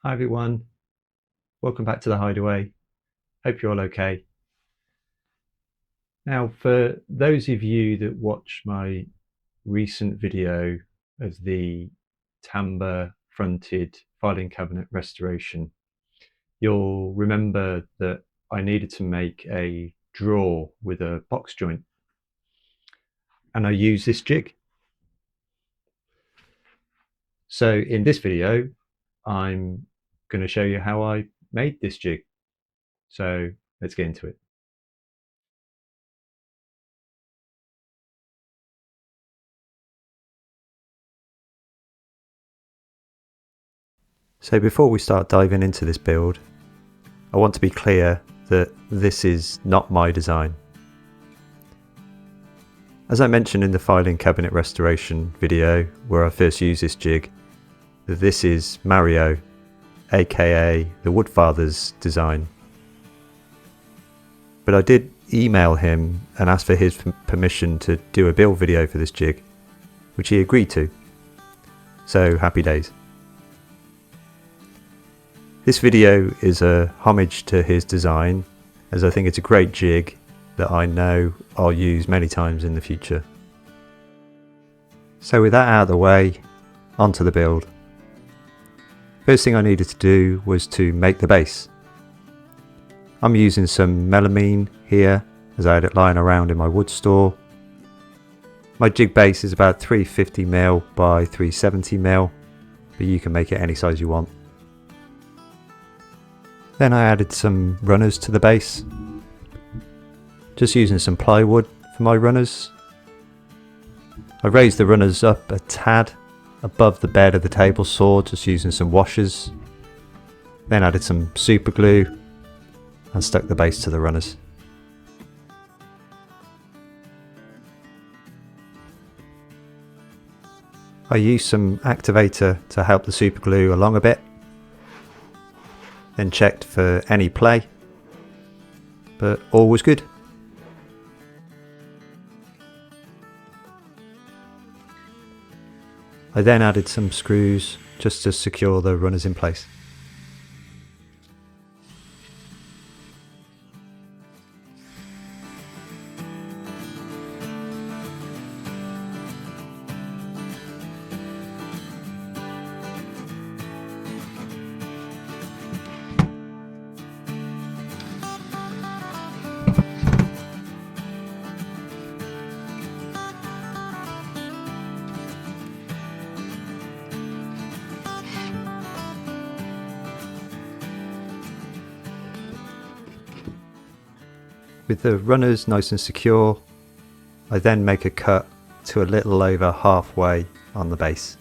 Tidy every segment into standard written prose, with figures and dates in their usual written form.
Hi everyone, welcome back to the Hideaway. Hope you're all okay. Now, for those of you that watch my recent video of the timber fronted filing cabinet restoration, you'll remember that I needed to make a drawer with a box joint, and I used this jig. So in this video, I'm going to show you how I made this jig. So let's get into it. So before we start diving into this build, I want to be clear that this is not my design. As I mentioned in the filing cabinet restoration video where I first used this jig, this is Mario, aka the Woodfather's design. But I did email him and ask for his permission to do a build video for this jig, which he agreed to. So happy days. This video is a homage to his design, as I think it's a great jig that I know I'll use many times in the future. So with that out of the way, onto the build. First thing I needed to do was to make the base. I'm using some melamine here as I had it lying around in my wood store. My jig base is about 350mm by 370mm, but you can make it any size you want. Then I added some runners to the base, just using some plywood for my runners. I raised the runners up a tad above the bed of the table saw, just using some washers. Then added some super glue and stuck the base to the runners. I used some activator to help the super glue along a bit. Then checked for any play, but all was good. I then added some screws just to secure the runners in place. With the runners nice and secure, I then make a cut to a little over halfway on the base.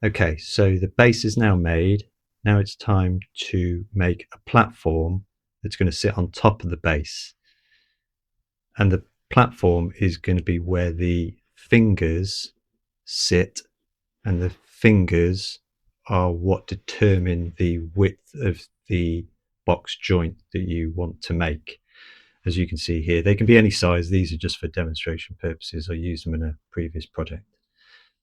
Okay, so the base is now made. Now it's time to make a platform that's going to sit on top of the base. And the platform is going to be where the fingers sit, and the fingers are what determine the width of the box joint that you want to make. As you can see here, they can be any size. These are just for demonstration purposes. I used them in a previous project.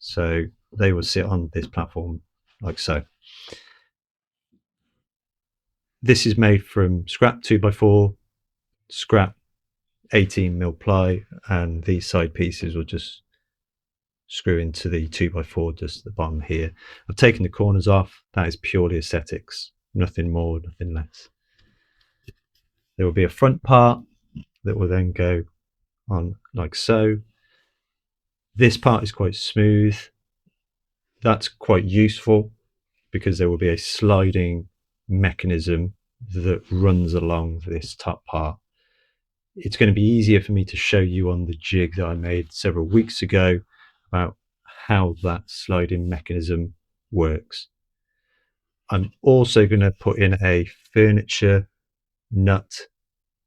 So they will sit on this platform like so. This is made from scrap 2x4, scrap 18mm ply, and these side pieces will just screw into the 2x4 just at the bottom here. I've taken the corners off. That is purely aesthetics, nothing more, nothing less. There will be a front part that will then go on like so. This part is quite smooth. That's quite useful because there will be a sliding mechanism that runs along this top part. It's going to be easier for me to show you on the jig that I made several weeks ago about how that sliding mechanism works. I'm also going to put in a furniture nut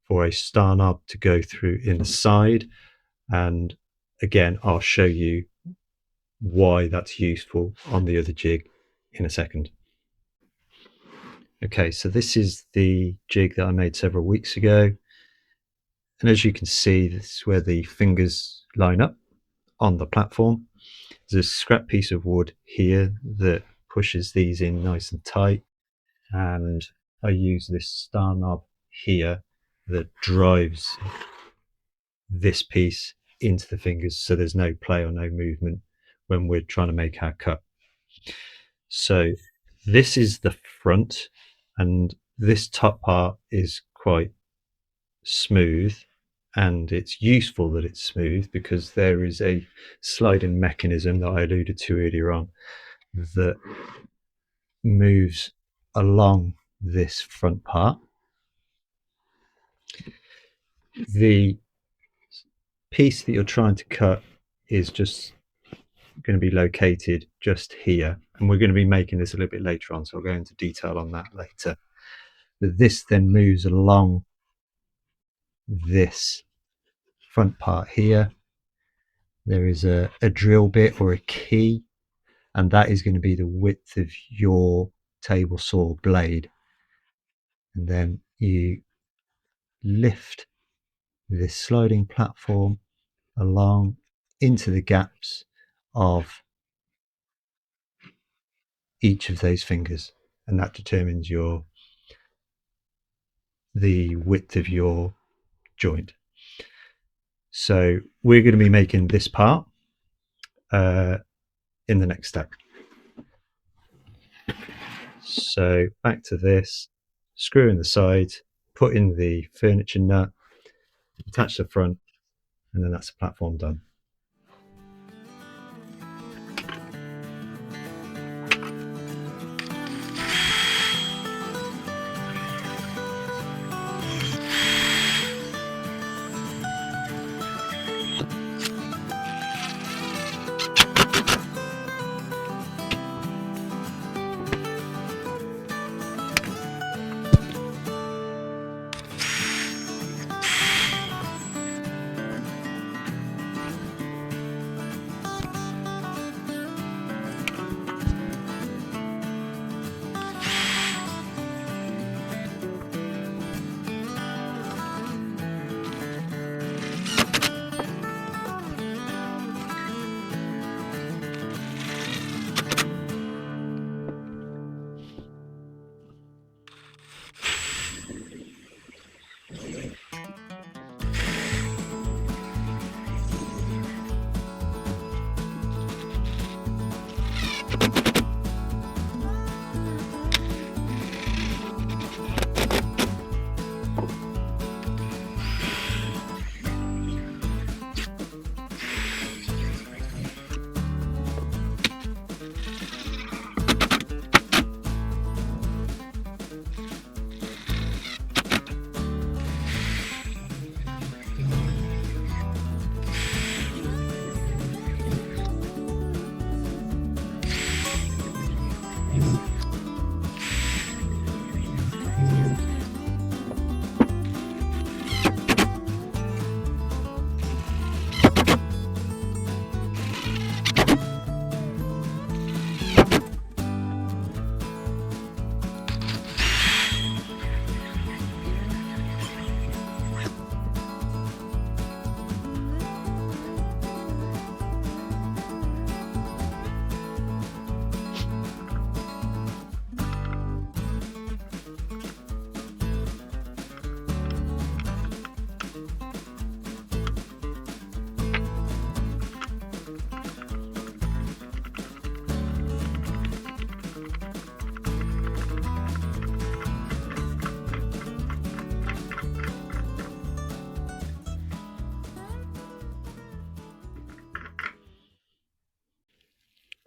for a star knob to go through in the side, and again I'll show you why that's useful on the other jig in a second. Okay, so this is the jig that I made several weeks ago. And as you can see, this is where the fingers line up on the platform. There's a scrap piece of wood here that pushes these in nice and tight. And I use this star knob here that drives this piece into the fingers so there's no play or no movement when we're trying to make our cut. So this is the front, and this top part is quite smooth, and it's useful that it's smooth because there is a sliding mechanism that I alluded to earlier on that moves along this front part. The piece that you're trying to cut is just going to be located just here, and we're going to be making this a little bit later on, so I'll go into detail on that later. But this then moves along this front part here. There is a drill bit or a key, and that is going to be the width of your table saw blade. And then you lift this sliding platform along into the gaps of each of those fingers, and that determines the width of your joint. So we're going to be making this part in the next step. So back to this, screw in the sides, put in the furniture nut, attach the front, and then that's the platform done.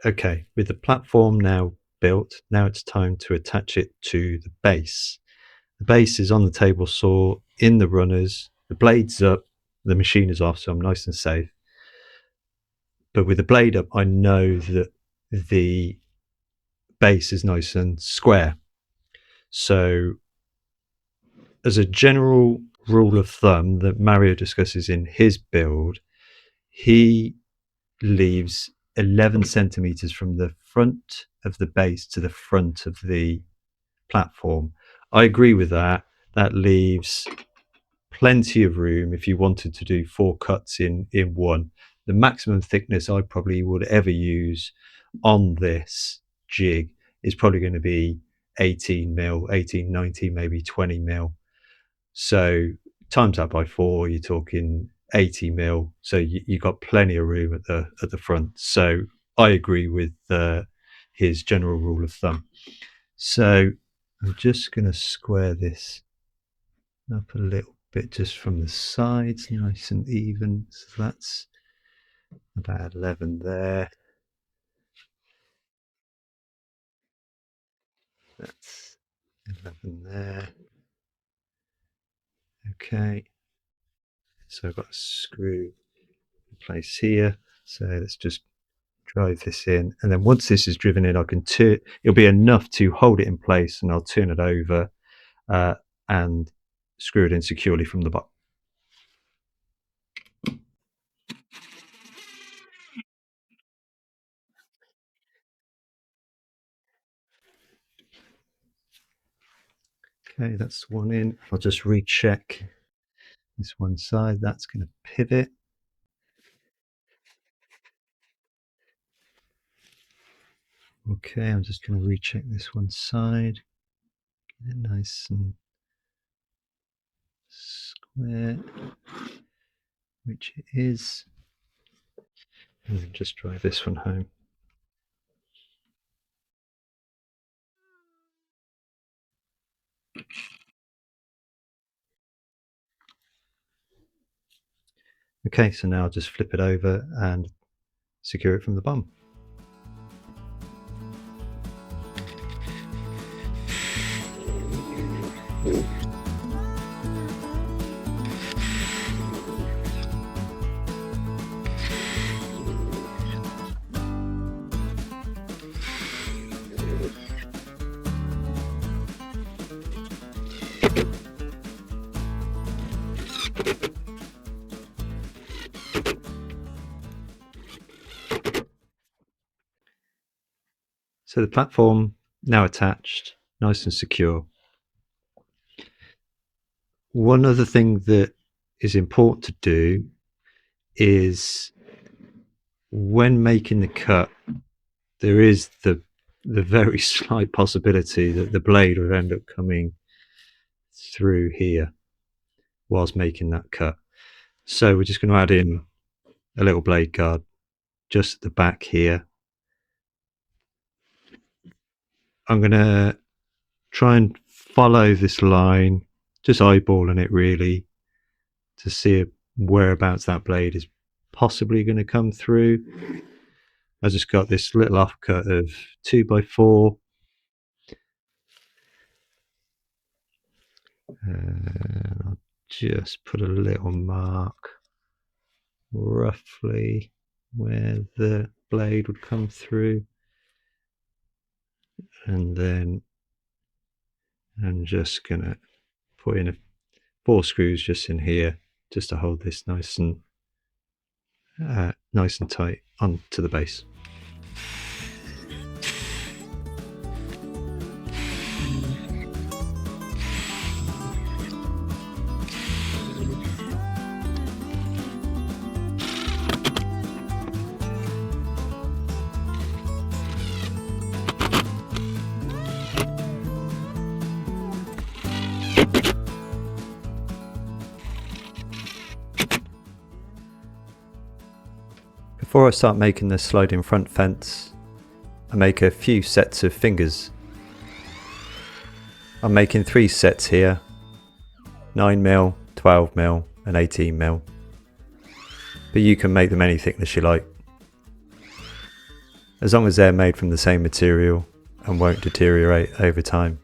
Okay, with the platform now built, now it's time to attach it to the base. The base is on the table saw, in the runners, the blade's up, the machine is off, so I'm nice and safe. But with the blade up, I know that the base is nice and square. So as a general rule of thumb that Mario discusses in his build, he leaves 11 centimeters from the front of the base to the front of the platform. I agree with that. That leaves plenty of room if you wanted to do 4 cuts in one. The maximum thickness I probably would ever use on this jig is probably going to be 18 mil, 18, 19, maybe 20 mil. So times that by 4, you're talking 80 mil. So you got plenty of room at the front. So I agree with his general rule of thumb. So I'm just going to square this up a little bit just from the sides, nice and even. So that's about 11 there. That's 11 there. Okay. So I've got a screw in place here. So let's just drive this in. And then once this is driven in, I can turn, it'll be enough to hold it in place, and I'll turn it over and screw it in securely from the bottom. Okay, that's one in. I'll just recheck this one side. That's going to pivot. Okay, I'm just going to recheck this one side. Get it nice and square, which it is. And then just drive this one home. Okay, so now I'll just flip it over and secure it from the bottom. So the platform now attached, nice and secure. One other thing that is important to do is when making the cut, there is the very slight possibility that the blade would end up coming through here whilst making that cut. So we're just going to add in a little blade guard just at the back here. I'm going to try and follow this line, just eyeballing it really, to see whereabouts that blade is possibly going to come through. I just got this little offcut of 2x4. And I'll just put a little mark roughly where the blade would come through. And then I'm just going to put in 4 screws just in here, just to hold this nice and tight onto the base. Before I start making the sliding front fence, I make a few sets of fingers. I'm making 3 sets here, 9mm, 12mm and 18mm, but you can make them any thickness you like, as long as they're made from the same material and won't deteriorate over time.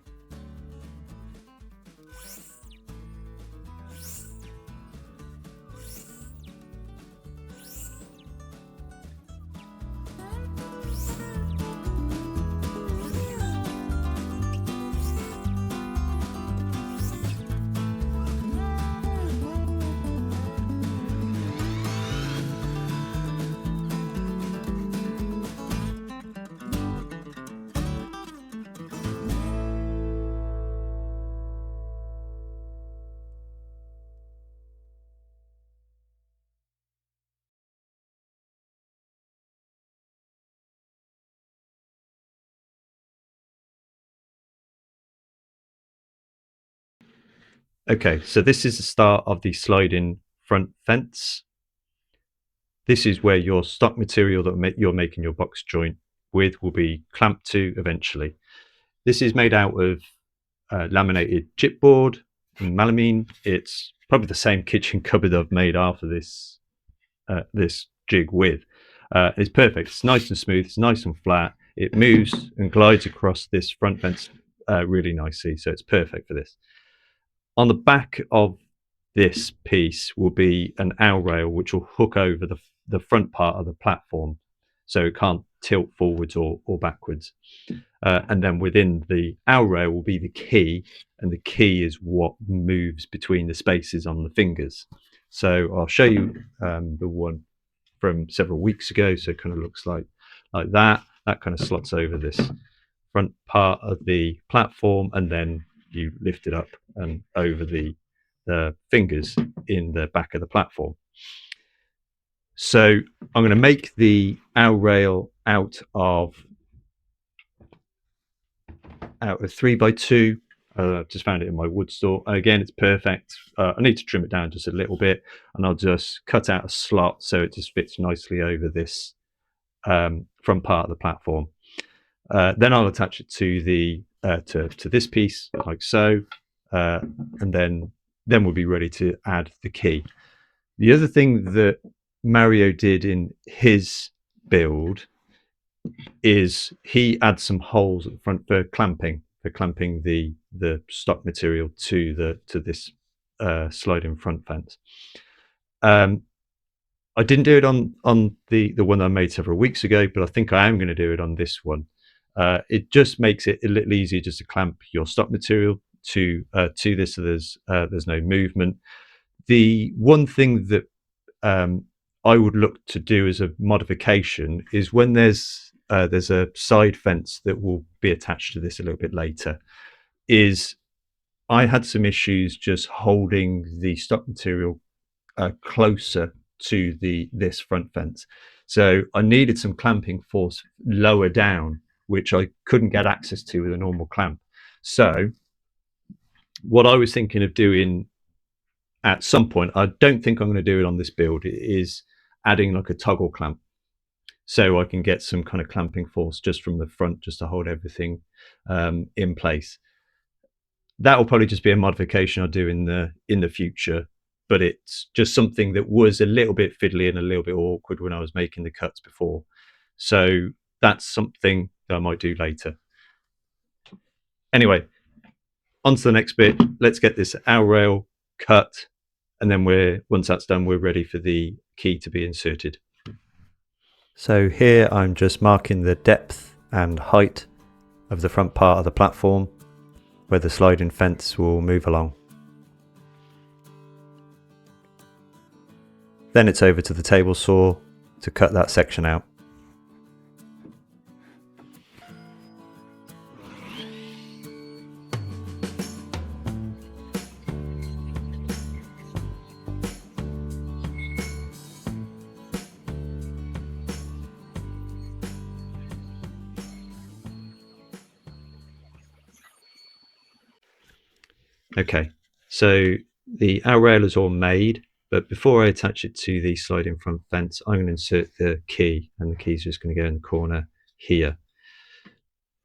Okay, so this is the start of the sliding front fence. This is where your stock material that you're making your box joint with will be clamped to eventually. This is made out of laminated chipboard and melamine. It's probably the same kitchen cupboard I've made after this jig with. It's perfect. It's nice and smooth. It's nice and flat. It moves and glides across this front fence really nicely, so it's perfect for this. On the back of this piece will be an L rail which will hook over the front part of the platform, so it can't tilt forwards or backwards. And then within the L rail will be the key, and the key is what moves between the spaces on the fingers. So I'll show you the one from several weeks ago. So it kind of looks like that. That kind of slots over this front part of the platform, and then you lift it up and over the fingers in the back of the platform. So I'm going to make the L rail out of 3x2. Just found it in my wood store. Again, it's perfect. I need to trim it down just a little bit, and I'll just cut out a slot so it just fits nicely over this front part of the platform. Then I'll attach it to the to this piece like so, and then we'll be ready to add the key. The other thing that Mario did in his build is he adds some holes at the front for clamping the stock material to this sliding front fence. I didn't do it on the one I made several weeks ago, but I think I am going to do it on this one. It just makes it a little easier just to clamp your stock material to this, so there's no movement. The one thing that I would look to do as a modification is when there's a side fence that will be attached to this a little bit later, is I had some issues just holding the stock material closer to this front fence. So I needed some clamping force lower down, which I couldn't get access to with a normal clamp. So what I was thinking of doing at some point, I don't think I'm going to do it on this build, is adding like a toggle clamp, so I can get some kind of clamping force just from the front, just to hold everything in place. That will probably just be a modification I'll do in the future, but it's just something that was a little bit fiddly and a little bit awkward when I was making the cuts before. So that's something that I might do later. Anyway, on to the next bit. Let's get this L rail cut, and then once that's done, we're ready for the key to be inserted. So here I'm just marking the depth and height of the front part of the platform where the sliding fence will move along. Then it's over to the table saw to cut that section out. Okay, so the L rail is all made, but before I attach it to the sliding front fence, I'm going to insert the key, and the key is just going to go in the corner here.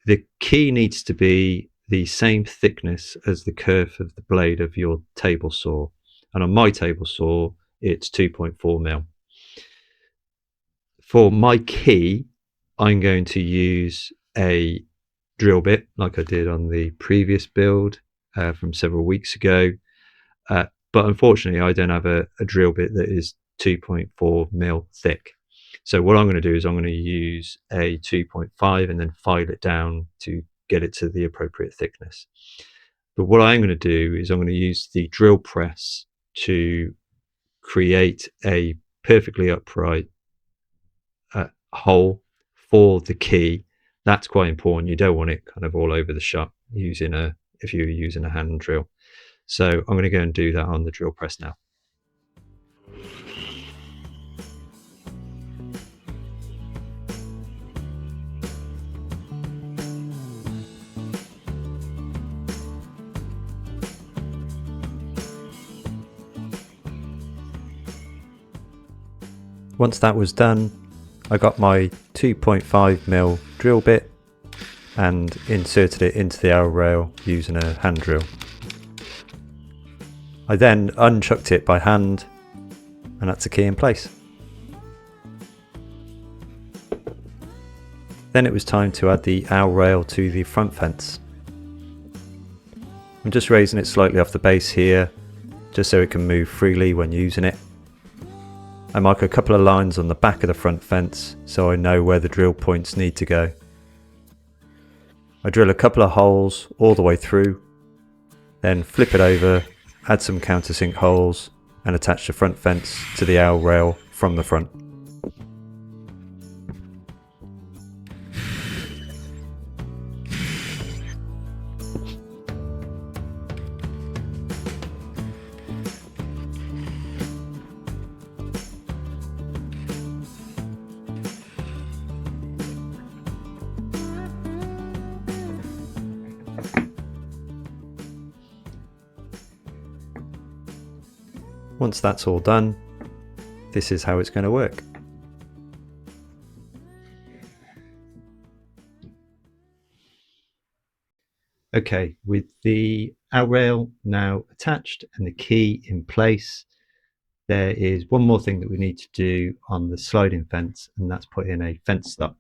The key needs to be the same thickness as the curve of the blade of your table saw, and on my table saw it's 2.4 mil. For my key, I'm going to use a drill bit like I did on the previous build from several weeks ago, but unfortunately I don't have a drill bit that is 2.4 mil thick. So what I'm going to do is I'm going to use a 2.5 and then file it down to get it to the appropriate thickness. But what I'm going to do is I'm going to use the drill press to create a perfectly upright hole for the key. That's quite important. You don't want it kind of all over the shop if you're using a hand drill. So I'm going to go and do that on the drill press now. Once that was done, I got my 2.5mm drill bit and inserted it into the L rail using a hand drill. I then unchucked it by hand, and that's a key in place. Then it was time to add the L rail to the front fence. I'm just raising it slightly off the base here, just so it can move freely when using it. I mark a couple of lines on the back of the front fence so I know where the drill points need to go. I drill a couple of holes all the way through, then flip it over, add some countersink holes and attach the front fence to the L rail from the front. Once that's all done, this is how it's going to work. Okay, with the L rail now attached and the key in place, there is one more thing that we need to do on the sliding fence, and that's put in a fence stop.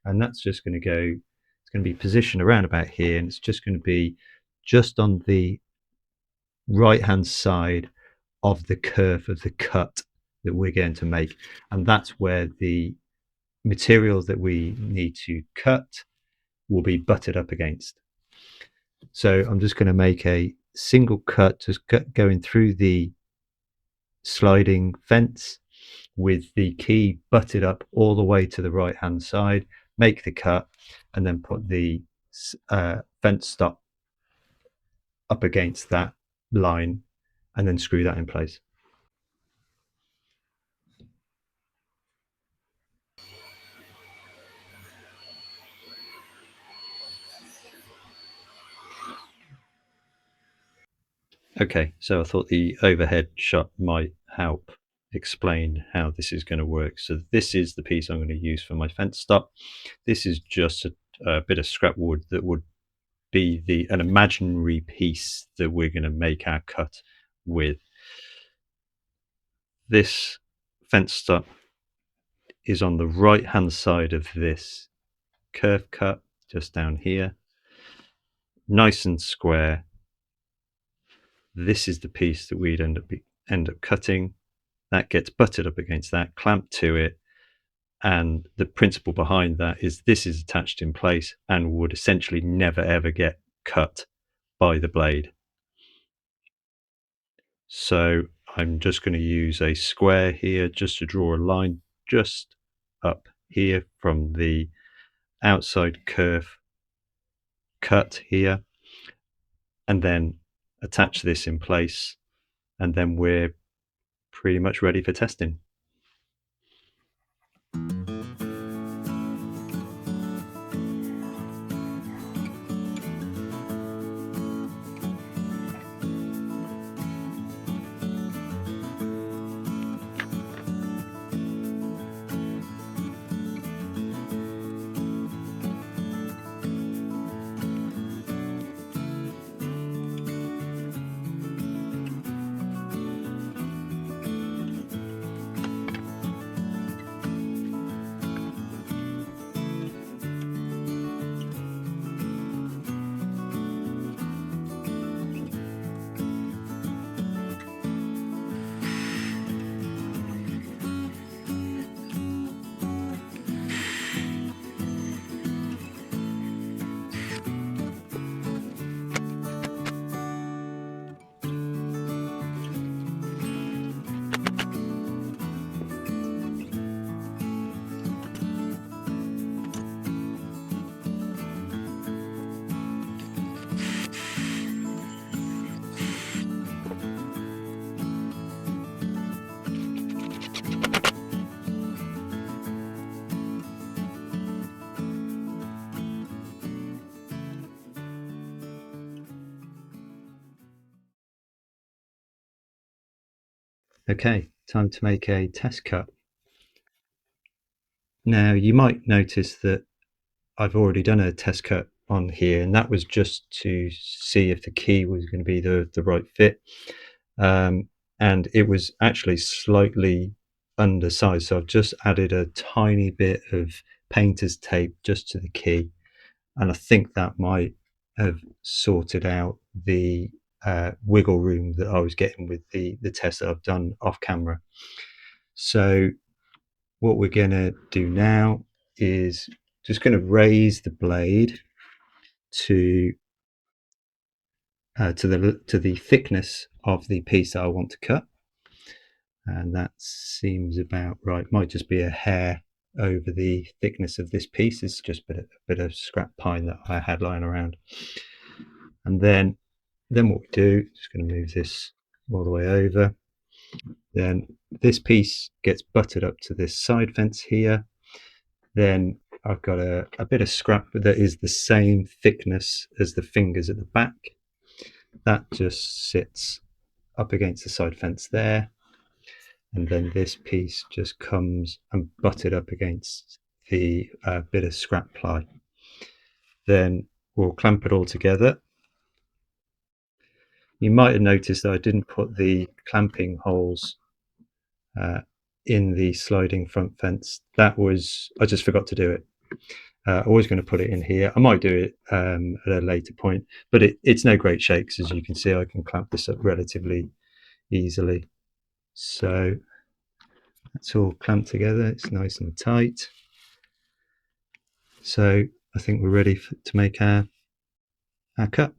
And that's just going to go, it's going to be positioned around about here, and it's just going to be just on the right hand side of the curve of the cut that we're going to make. And that's where the material that we need to cut will be butted up against. So I'm just going to make a single cut, just going through the sliding fence with the key butted up all the way to the right hand side, make the cut, and then put the fence stop up against that line and then screw that in place. Okay, so I thought the overhead shot might help explain how this is going to work. So this is the piece I'm going to use for my fence stop. This is just a bit of scrap wood that would be an imaginary piece that we're going to make our cut with. This fence stop is on the right hand side of this curve cut, just down here, nice and square. This is the piece that we'd end up cutting. That gets butted up against that, clamped to it, and the principle behind that is this is attached in place and would essentially never ever get cut by the blade. So I'm just going to use a square here just to draw a line just up here from the outside curve cut here, and then attach this in place, and then we're pretty much ready for testing. Okay, time to make a test cut. Now you might notice that I've already done a test cut on here, and that was just to see if the key was going to be the right fit. And it was actually slightly undersized, so I've just added a tiny bit of painter's tape just to the key, and I think that might have sorted out the wiggle room that I was getting with the test that I've done off camera. So what we're going to do now is just going to raise the blade to the thickness of the piece that I want to cut, and that seems about right. Might just be a hair over the thickness of this piece. It's just a bit of scrap pine that I had lying around. And then what we do, just going to move this all the way over. Then this piece gets butted up to this side fence here. Then I've got a bit of scrap that is the same thickness as the fingers at the back. That just sits up against the side fence there. And then this piece just comes and butted up against the bit of scrap ply. Then we'll clamp it all together. You might have noticed that I didn't put the clamping holes in the sliding front fence. That was, I just forgot to do it. Always going to put it in here. I might do it at a later point, but it's no great shakes. As you can see, I can clamp this up relatively easily. So that's all clamped together. It's nice and tight. So I think we're ready to make our cut.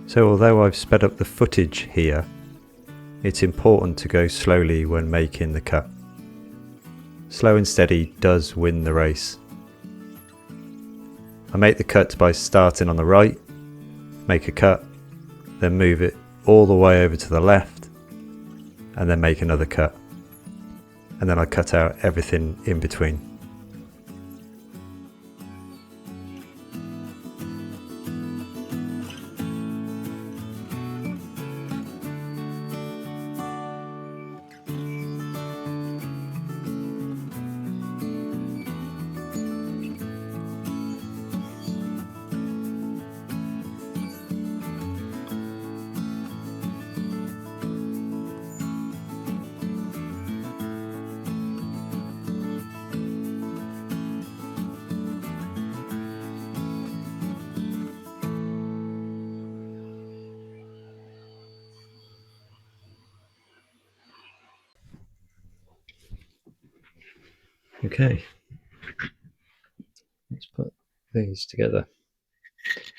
So although I've sped up the footage here, it's important to go slowly when making the cut. Slow and steady does win the race. I make the cut by starting on the right, make a cut, then move it all the way over to the left, and then make another cut. And then I cut out everything in between. Okay, let's put these together.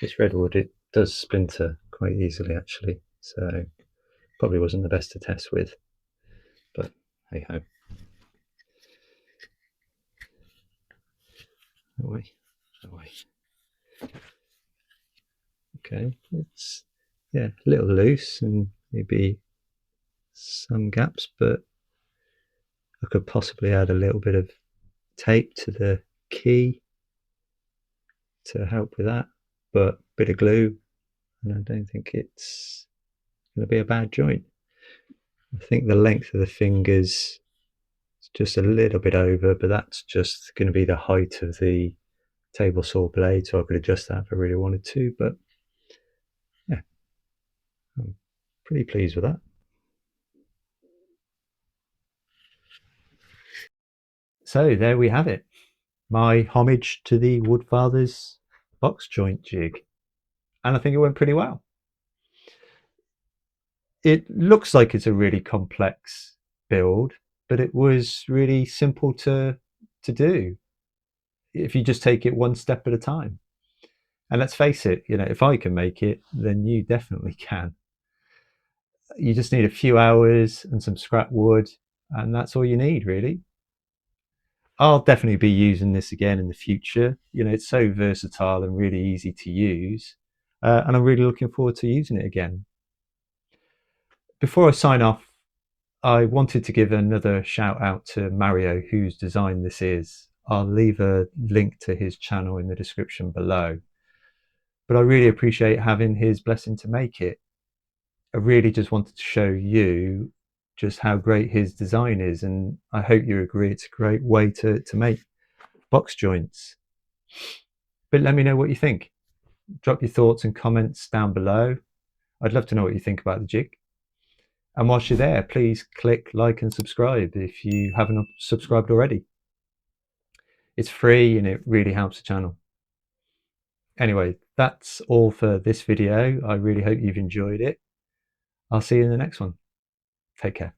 This redwood, it does splinter quite easily actually, so probably wasn't the best to test with, but hey ho. Away. Okay, it's a little loose and maybe some gaps, but I could possibly add a little bit of tape to the key to help with that, but a bit of glue, and I don't think it's going to be a bad joint. I think the length of the fingers is just a little bit over, but that's just going to be the height of the table saw blade, so I could adjust that if I really wanted to, but yeah, I'm pretty pleased with that. So there we have it, my homage to the Woodfather's box joint jig, and I think it went pretty well. It looks like it's a really complex build, but it was really simple to do if you just take it one step at a time. And let's face it, if I can make it, then you definitely can. You just need a few hours and some scrap wood, and that's all you need, really. I'll definitely be using this again in the future. It's so versatile and really easy to use, and I'm really looking forward to using it again. Before I sign off, I wanted to give another shout out to Mario, whose design this is. I'll leave a link to his channel in the description below. But I really appreciate having his blessing to make it. I really just wanted to show you just how great his design is, and I hope you agree it's a great way to make box joints. But let me know what you think. Drop your thoughts and comments down below. I'd love to know what you think about the jig. And whilst you're there, please click like and subscribe if you haven't subscribed already. It's free and it really helps the channel. Anyway, that's all for this video. I really hope you've enjoyed it. I'll see you in the next one. Take care.